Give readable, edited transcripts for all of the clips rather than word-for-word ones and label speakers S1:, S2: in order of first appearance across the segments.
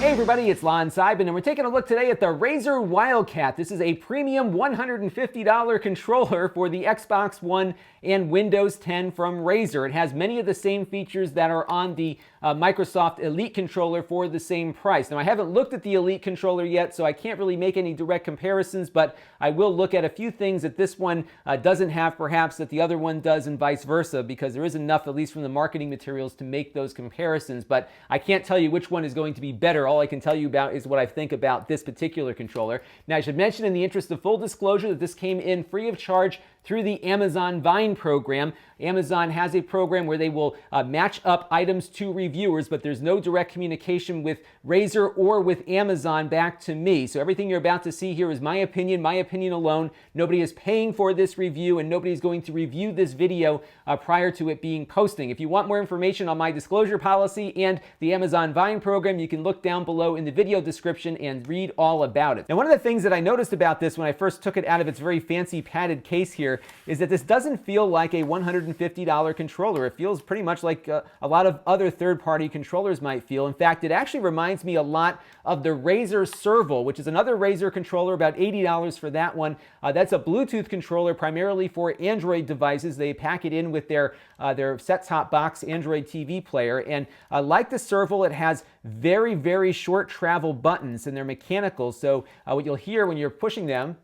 S1: Hey everybody, it's Lon.TV, and we're taking a look today at the Razer Wildcat. This is a premium $150 controller for the Xbox One and Windows 10 from Razer. It has many of the same features that are on the Microsoft Elite controller for the same price. Now, I haven't looked at the Elite controller yet, so I can't really make any direct comparisons, but I will look at a few things that this one doesn't have, perhaps, that the other one does, and vice versa, because there is enough, at least from the marketing materials, to make those comparisons. But I can't tell you which one is going to be better. All I can tell you about is what I think about this particular controller. Now, I should mention, in the interest of full disclosure, that this came in free of charge through the Amazon Vine program. Amazon has a program where they will match up items to reviewers, but there's no direct communication with Razer or with Amazon back to me. So everything you're about to see here is my opinion alone. Nobody is paying for this review, and nobody's going to review this video prior to it being posting. If you want more information on my disclosure policy and the Amazon Vine program, you can look down below in the video description and read all about it. Now, one of the things that I noticed about this when I first took it out of its very fancy padded case here is that this doesn't feel like a $150 controller. It feels pretty much like a lot of other third-party controllers might feel. In fact, it actually reminds me a lot of the Razer Servo, which is another Razer controller, about $80 for that one. That's a Bluetooth controller primarily for Android devices. They pack it in with their set-top box Android TV player. And like the Servo, it has very, very short travel buttons, and they're mechanical. So what you'll hear when you're pushing them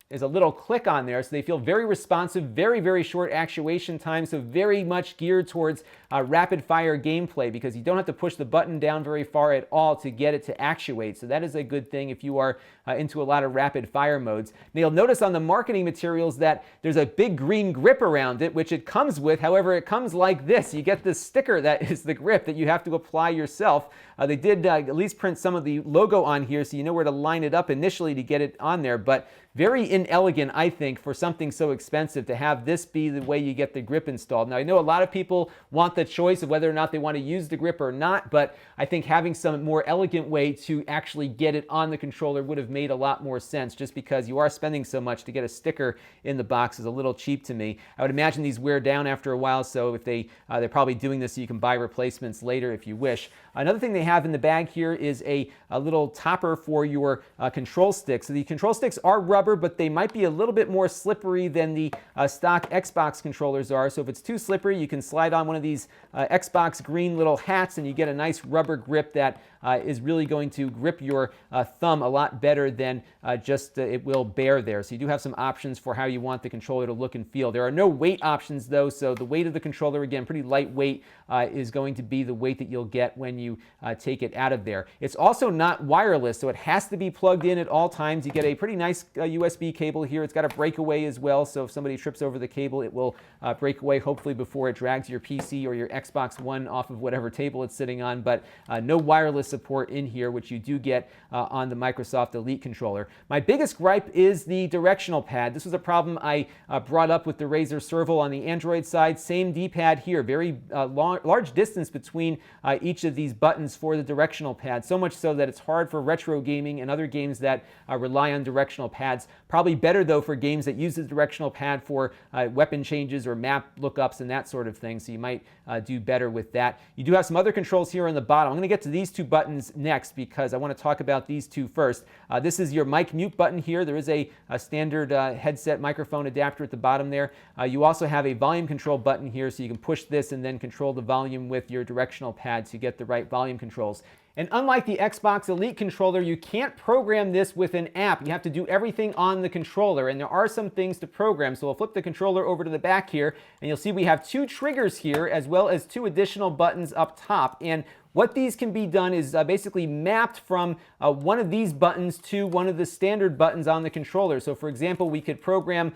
S1: is a little click on there, so they feel very responsive, very, very short actuation time, so very much geared towards rapid-fire gameplay, because you don't have to push the button down very far at all to get it to actuate. So that is a good thing if you are into a lot of rapid-fire modes. Now, you'll notice on the marketing materials that there's a big green grip around it, which it comes with. However, it comes like this. You get this sticker that is the grip that you have to apply yourself. They did at least print some of the logo on here, so you know where to line it up initially to get it on there, but very inelegant, I think, for something so expensive to have this be the way you get the grip installed. Now, I know a lot of people want the choice of whether or not they want to use the grip or not, but I think having some more elegant way to actually get it on the controller would have made a lot more sense, just because you are spending so much. To get a sticker in the box is a little cheap to me. I would imagine these wear down after a while, so if they're probably doing this so you can buy replacements later if you wish. Another thing they have in the bag here is a little topper for your control sticks. So the control sticks are rubber, but they might be a little bit more slippery than the stock Xbox controllers are. So if it's too slippery, you can slide on one of these Xbox green little hats, and you get a nice rubber grip that is really going to grip your thumb a lot better than just it will bear there. So you do have some options for how you want the controller to look and feel. There are no weight options, though, so the weight of the controller, again, pretty lightweight, is going to be the weight that you'll get when you take it out of there. It's also not wireless, so it has to be plugged in at all times. You get a pretty nice USB cable here. It's got a breakaway as well, so if somebody trips over the cable, it will break away, hopefully before it drags your PC or your Xbox One off of whatever table it's sitting on, but no wireless support in here, which you do get on the Microsoft Elite controller. My biggest gripe is the directional pad. This was a problem I brought up with the Razer Servo on the Android side. Same D-pad here, very large distance between each of these buttons for the directional pad, so much so that it's hard for retro gaming and other games that rely on directional pads. Probably better, though, for games that use the directional pad for weapon changes or map lookups and that sort of thing, so you might do better with that. You do have some other controls here on the bottom. I'm going to get to these two buttons next because I want to talk about these two first. This is your mic mute button here. There is a standard headset microphone adapter at the bottom there. You also have a volume control button here, so you can push this and then control the volume with your directional pad to get the right volume controls. And unlike the Xbox Elite controller, you can't program this with an app. You have to do everything on the controller, and there are some things to program. So we'll flip the controller over to the back here, and you'll see we have two triggers here, as well as two additional buttons up top. And what these can be done is basically mapped from one of these buttons to one of the standard buttons on the controller. So for example, we could program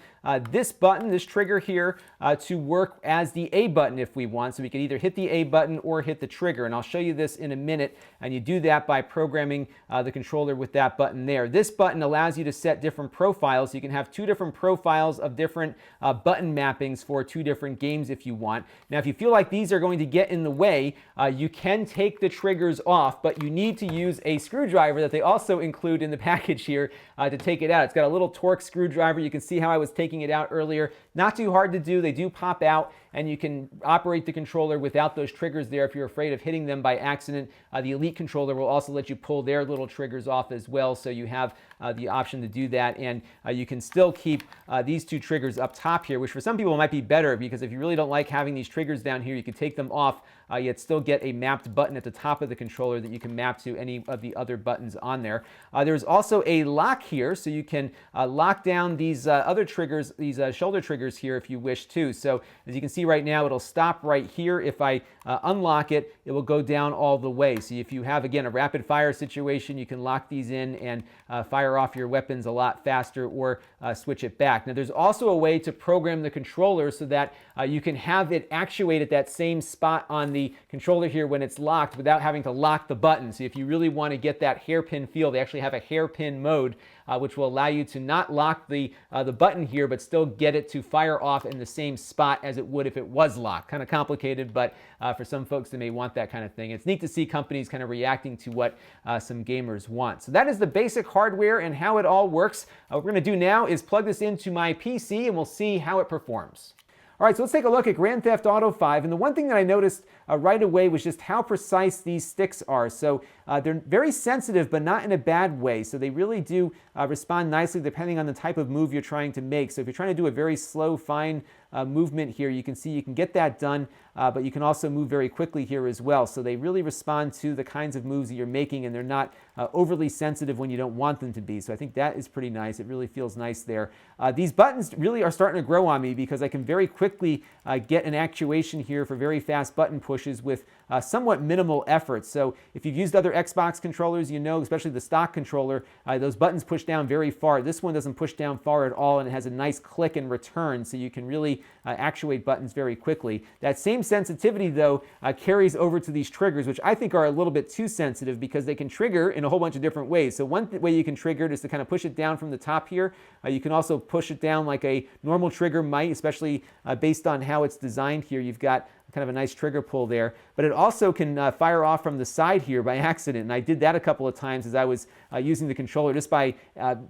S1: this button, this trigger here, to work as the A button if we want. So we could either hit the A button or hit the trigger. And I'll show you this in a minute. And you do that by programming the controller with that button there. This button allows you to set different profiles. You can have two different profiles of different button mappings for two different games if you want. Now, if you feel like these are going to get in the way, you can take take the triggers off, but you need to use a screwdriver that they also include in the package here to take it out. It's got a little Torx screwdriver. You can see how I was taking it out earlier. Not too hard to do. They do pop out, and you can operate the controller without those triggers there if you're afraid of hitting them by accident. The Elite controller will also let you pull their little triggers off as well, so you have the option to do that, and you can still keep these two triggers up top here, which for some people might be better, because if you really don't like having these triggers down here, you can take them off, yet still get a mapped button at the top of the controller that you can map to any of the other buttons on there. There's also a lock here, so you can lock down these other triggers, these shoulder triggers here if you wish to. So as you can see right now, it'll stop right here. If I unlock it, it will go down all the way. So if you have, again, a rapid fire situation, you can lock these in and fire off your weapons a lot faster, or switch it back. Now there's also a way to program the controller so that you can have it actuate at that same spot on the controller here when it's locked without having to lock the button. So if you really want to get that hairpin feel, they actually have a hairpin mode which will allow you to not lock the button here, but still get it to fire off in the same spot as it would if it was locked. Kind of complicated, but for some folks that may want that kind of thing. It's neat to see companies kind of reacting to what some gamers want. So that is the basic hardware and how it all works. What we're going to do now is plug this into my PC, and we'll see how it performs. All right, so let's take a look at Grand Theft Auto 5. And the one thing that I noticed right away was just how precise these sticks are. So they're very sensitive, but not in a bad way. So they really do respond nicely depending on the type of move you're trying to make. So if you're trying to do a very slow, fine movement here, you can see you can get that done, but you can also move very quickly here as well. So they really respond to the kinds of moves that you're making, and they're not overly sensitive when you don't want them to be. So I think that is pretty nice. It really feels nice there. These buttons really are starting to grow on me, because I can very quickly get an actuation here for very fast button pushes with somewhat minimal effort. So if you've used other Xbox controllers, you know, especially the stock controller, those buttons push down very far. This one doesn't push down far at all, and it has a nice click and return, so you can really actuate buttons very quickly. That same sensitivity, though, carries over to these triggers, which I think are a little bit too sensitive, because they can trigger in a whole bunch of different ways. So one way you can trigger it is to kind of push it down from the top here. You can also push it down like a normal trigger might, especially based on how it's designed here. You've got kind of a nice trigger pull there, but it also can fire off from the side here by accident, and I did that a couple of times as I was using the controller. Just by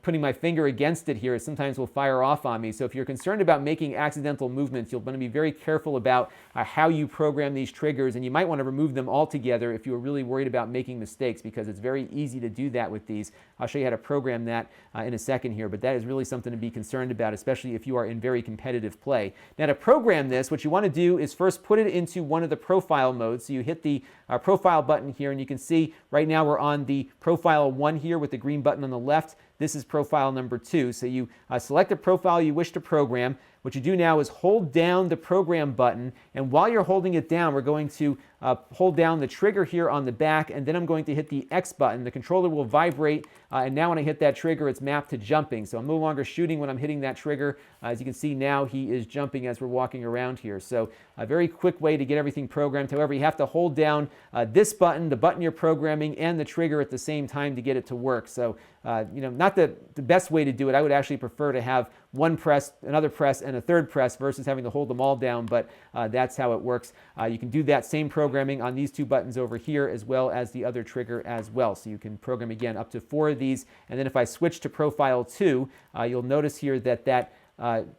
S1: putting my finger against it here, it sometimes will fire off on me. So if you're concerned about making accidental movements, you'll want to be very careful about how you program these triggers, and you might want to remove them altogether if you're really worried about making mistakes, because it's very easy to do that with these. I'll show you how to program that in a second here, but that is really something to be concerned about, especially if you are in very competitive play. Now, to program this, what you want to do is first put it into one of the profile modes. So you hit the profile button here, and you can see right now we're on the profile 1 here with the green button on the left. This is profile number 2. So you select the profile you wish to program. What you do now is hold down the program button, and while you're holding it down, we're going to hold down the trigger here on the back, and then I'm going to hit the X button. The controller will vibrate, and now when I hit that trigger, it's mapped to jumping. So I'm no longer shooting when I'm hitting that trigger. As you can see now, he is jumping as we're walking around here. So a very quick way to get everything programmed. However, you have to hold down this button, the button you're programming, and the trigger at the same time to get it to work. So not the best way to do it. I would actually prefer to have one press, another press, and a third press versus having to hold them all down, but that's how it works. You can do that same programming on these two buttons over here, as well as the other trigger as well. So you can program again up to 4 of these, and then if I switch to profile 2, you'll notice here that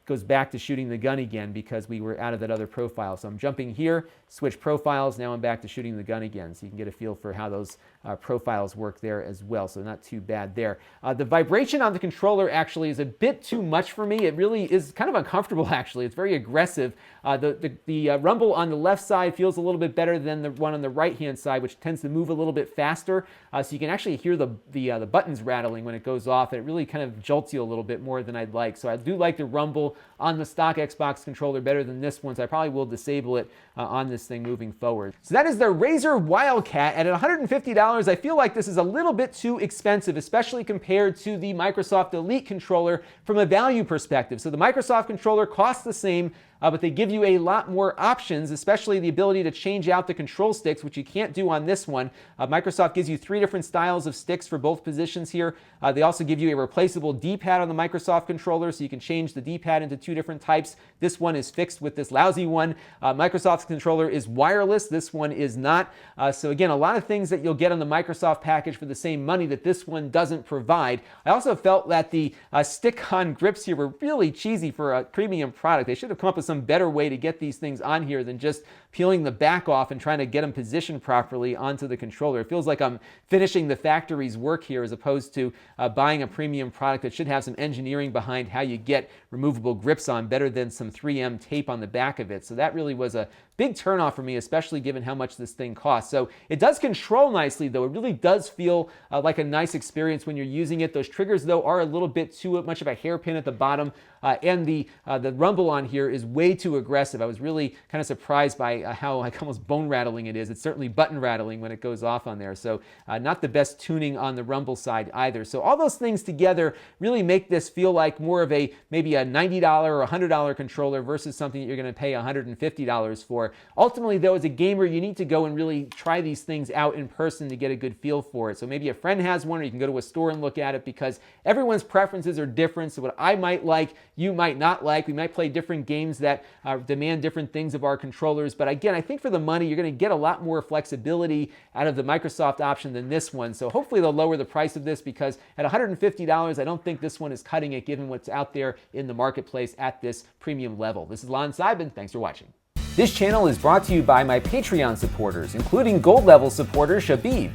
S1: goes back to shooting the gun again, because we were out of that other profile. So I'm jumping here, switch profiles, now I'm back to shooting the gun again. So you can get a feel for how those profiles work there as well. So not too bad there. The vibration on the controller actually is a bit too much for me. It really is kind of uncomfortable, actually. It's very aggressive. The rumble on the left side feels a little bit better than the one on the right-hand side, which tends to move a little bit faster. So you can actually hear the buttons rattling when it goes off. It really kind of jolts you a little bit more than I'd like. So I do like the rumble on the stock Xbox controller better than this one, so I probably will disable it on this thing moving forward. So that is the Razer Wildcat. At $150, I feel like this is a little bit too expensive, especially compared to the Microsoft Elite controller from a value perspective. So the Microsoft controller costs the same, but they give you a lot more options, especially the ability to change out the control sticks, which you can't do on this one. Microsoft gives you 3 different styles of sticks for both positions here. They also give you a replaceable D-pad on the Microsoft controller, so you can change the D-pad into 2 different types. This one is fixed with this lousy one. Microsoft's controller is wireless. This one is not. So again, a lot of things that you'll get on the Microsoft package for the same money that this one doesn't provide. I also felt that the stick-on grips here were really cheesy for a premium product. They should have come up with some better way to get these things on here than just peeling the back off and trying to get them positioned properly onto the controller. It feels like I'm finishing the factory's work here as opposed to buying a premium product that should have some engineering behind how you get removable grips on better than some 3M tape on the back of it. So that really was a big turnoff for me, especially given how much this thing costs. So it does control nicely, though. It really does feel like a nice experience when you're using it. Those triggers, though, are a little bit too much of a hairpin at the bottom, and the rumble on here is way too aggressive. I was really kind of surprised by how like almost bone rattling it is. It's certainly button rattling when it goes off on there. So not the best tuning on the rumble side either. So all those things together really make this feel like more of a maybe a $90 or $100 controller versus something that you're going to pay $150 for. Ultimately, though, as a gamer, you need to go and really try these things out in person to get a good feel for it. So maybe a friend has one, or you can go to a store and look at it, because everyone's preferences are different. So what I might like, you might not like. We might play different games that demand different things of our controllers. But again, I think for the money, you're going to get a lot more flexibility out of the Microsoft option than this one. So hopefully they'll lower the price of this, because at $150, I don't think this one is cutting it given what's out there in the marketplace at this premium level. This is Lon.TV. Thanks for watching. This channel is brought to you by my Patreon supporters, including gold level supporter Shabib.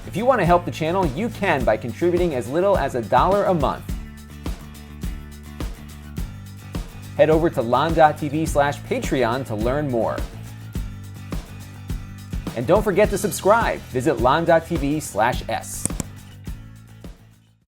S1: If you want to help the channel, you can by contributing as little as $1 a month. Head over to Lon.TV/Patreon to learn more. And don't forget to subscribe. Visit Lon.TV/S.